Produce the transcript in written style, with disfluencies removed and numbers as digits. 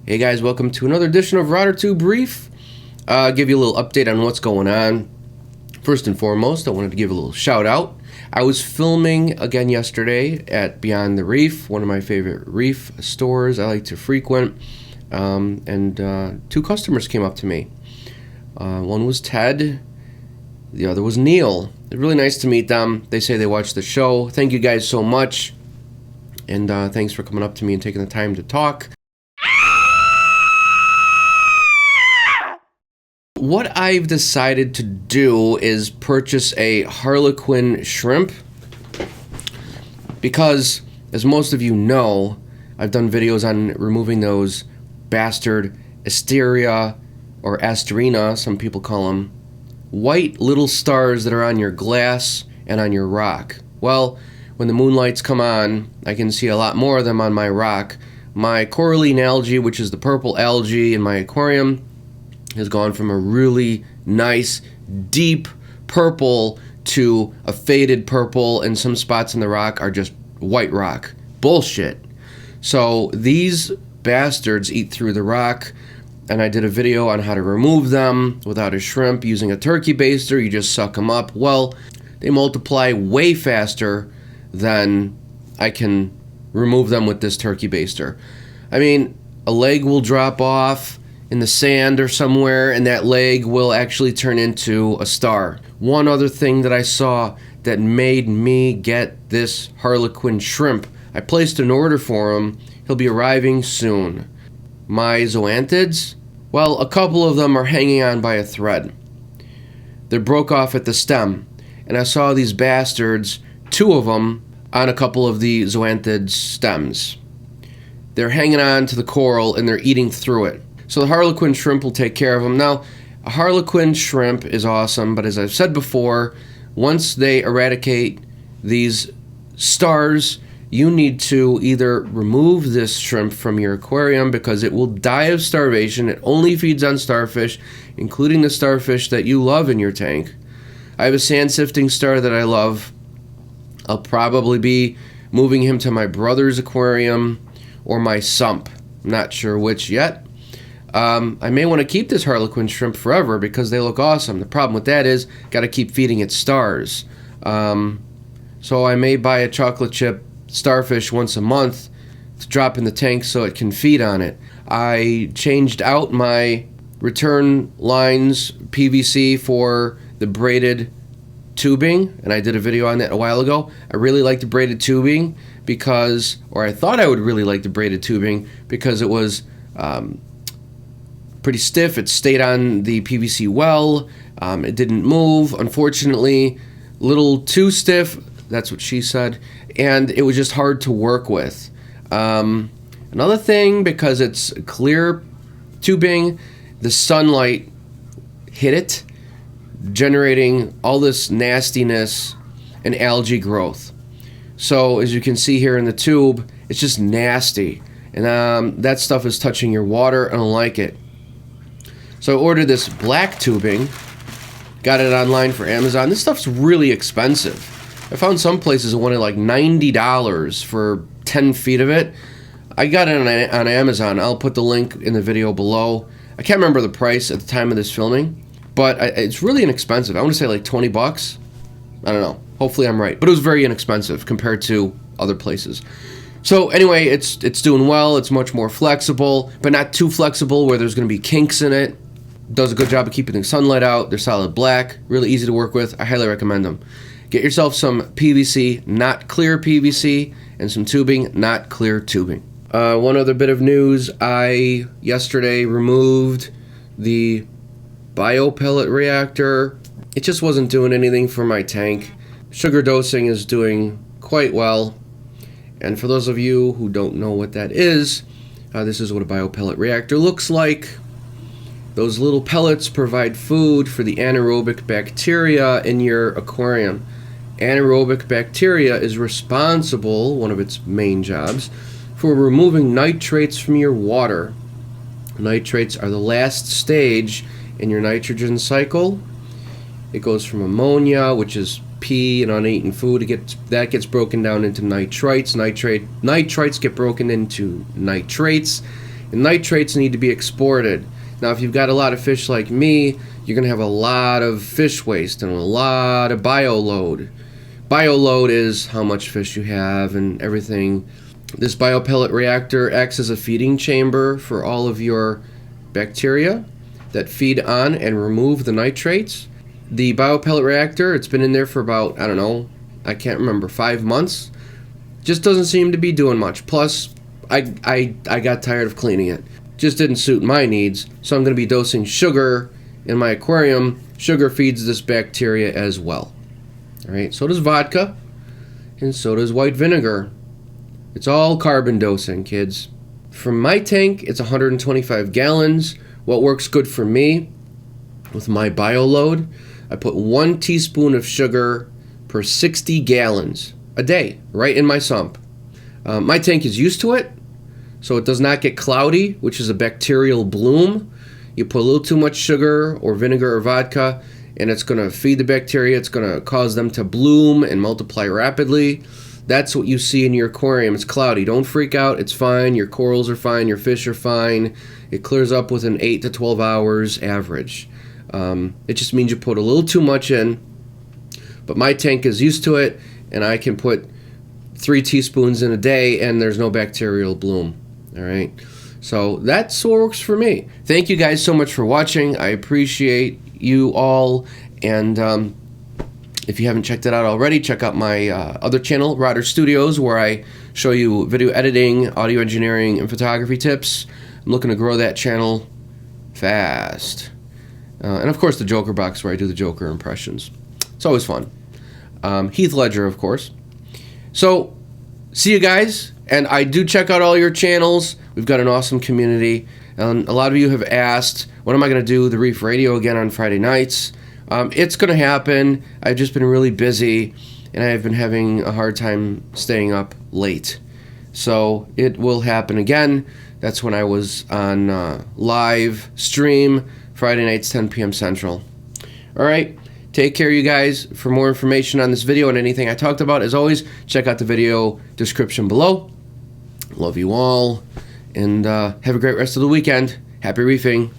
Hey guys, welcome to another edition of REEF. Give you a little update on what's going on. First and foremost, I wanted to give a little shout out. I was filming again yesterday at Beyond the Reef, one of my favorite reef stores I like to frequent, and two customers came up to me. One was Ted, the other was Neil. It's really nice to meet them. They say they watched the show. Thank you guys so much, and thanks for coming up to me and taking the time to talk. What I've decided to do is purchase a Harlequin shrimp because, as most of you know, I've done videos on removing those bastard Asteria, or Asterina, some people call them, white little stars that are on your glass and on your rock. Well, when the moonlights come on, I can see a lot more of them on my rock. My coralline algae, which is the purple algae in my aquarium, has gone from a really nice, deep purple to a faded purple, and some spots in the rock are just white rock. Bullshit. So these bastards eat through the rock, and I did a video on how to remove them without a shrimp using a turkey baster. You just suck them up. Well, they multiply way faster than I can remove them with this turkey baster. I mean, a leg will drop off in the sand or somewhere, and that leg will actually turn into a star. One other thing that I saw that made me get this Harlequin shrimp, I placed an order for him. He'll be arriving soon. My zoanthids, well, a couple of them are hanging on by a thread. They're broke off at the stem, and I saw these bastards, two of them, on a couple of the zoanthid stems. They're hanging on to the coral and they're eating through it. So the Harlequin shrimp will take care of them. Now, a Harlequin shrimp is awesome, but as I've said before, once they eradicate these stars, you need to either remove this shrimp from your aquarium because it will die of starvation. It only feeds on starfish, including the starfish that you love in your tank. I have a sand sifting star that I love. I'll probably be moving him to my brother's aquarium or my sump. I'm not sure which yet. I may want to keep this Harlequin shrimp forever because they look awesome. The problem with that is, got to keep feeding it stars. So I may buy a chocolate chip starfish once a month to drop in the tank so it can feed on it. I changed out my return lines PVC for the braided tubing, and I did a video on that a while ago. I really like the braided tubing because, or I thought I would really like the braided tubing because it was pretty stiff. It stayed on the PVC well. It didn't move. Unfortunately, a little too stiff. That's what she said. And it was just hard to work with. Another thing, because it's clear tubing, the sunlight hit it, generating all this nastiness and algae growth. So as you can see here in the tube, it's just nasty. And that stuff is touching your water. I don't like it. So I ordered this black tubing, got it online for Amazon. This stuff's really expensive. I found some places that wanted like $90 for 10 feet of it. I got it on Amazon. I'll put the link in the video below. I can't remember the price at the time of this filming, but it's really inexpensive. I want to say like 20 bucks. I don't know. Hopefully I'm right. But it was very inexpensive compared to other places. So anyway, it's doing well. It's much more flexible, but not too flexible where there's going to be kinks in it. Does a good job of keeping the sunlight out. They're solid black, really easy to work with. I highly recommend them. Get yourself some PVC, not clear PVC, and some tubing, not clear tubing. One other bit of news. I yesterday removed the Biopellet reactor. It just wasn't doing anything for my tank. Sugar dosing is doing quite well. And for those of you who don't know what that is, this is what a biopellet reactor looks like. Those little pellets provide food for the anaerobic bacteria in your aquarium. Anaerobic bacteria is responsible, one of its main jobs, for removing nitrates from your water. Nitrates are the last stage in your nitrogen cycle. It goes from ammonia, which is pee and uneaten food, that gets broken down into nitrites. Nitrites get broken into nitrates, and nitrates need to be exported. Now, if you've got a lot of fish like me, you're going to have a lot of fish waste and a lot of bioload. Bioload is how much fish you have and everything. This biopellet reactor acts as a feeding chamber for all of your bacteria that feed on and remove the nitrates. The biopellet reactor, it's been in there for about, I don't know, I can't remember, 5 months. Just doesn't seem to be doing much. Plus, I got tired of cleaning it. Just didn't suit my needs, so I'm going to be dosing sugar in my aquarium. Sugar feeds this bacteria as well. Alright, so does vodka, and so does white vinegar. It's all carbon dosing, kids. For my tank, it's 125 gallons. What works good for me with my bioload, I put 1 teaspoon of sugar per 60 gallons a day, right in my sump. My tank is used to it, so it does not get cloudy, which is a bacterial bloom. You put a little too much sugar or vinegar or vodka, and it's going to feed the bacteria. It's going to cause them to bloom and multiply rapidly. That's what you see in your aquarium. It's cloudy. Don't freak out. It's fine. Your corals are fine. Your fish are fine. It clears up within 8 to 12 hours average. It just means you put a little too much in. But my tank is used to it, and I can put 3 teaspoons in a day, and there's no bacterial bloom. All right? So that's what works for me. Thank you guys so much for watching. I appreciate you all, and if you haven't checked it out already, check out my other channel, Rodder Studios, where I show you video editing, audio engineering, and photography tips. I'm looking to grow that channel fast. And of course the Joker box, where I do the Joker impressions. It's always fun. Heath Ledger, of course. So, see you guys, and I do check out all your channels. We've got an awesome community, and a lot of you have asked, when am I going to do the REEF radio again on Friday nights? It's going to happen. I've just been really busy, and I've been having a hard time staying up late. So it will happen again. That's when I was on live stream, Friday nights, 10 p.m. Central. All right. Take care, you guys. For more information on this video and anything I talked about, as always, check out the video description below. Love you all, and have a great rest of the weekend. Happy reefing.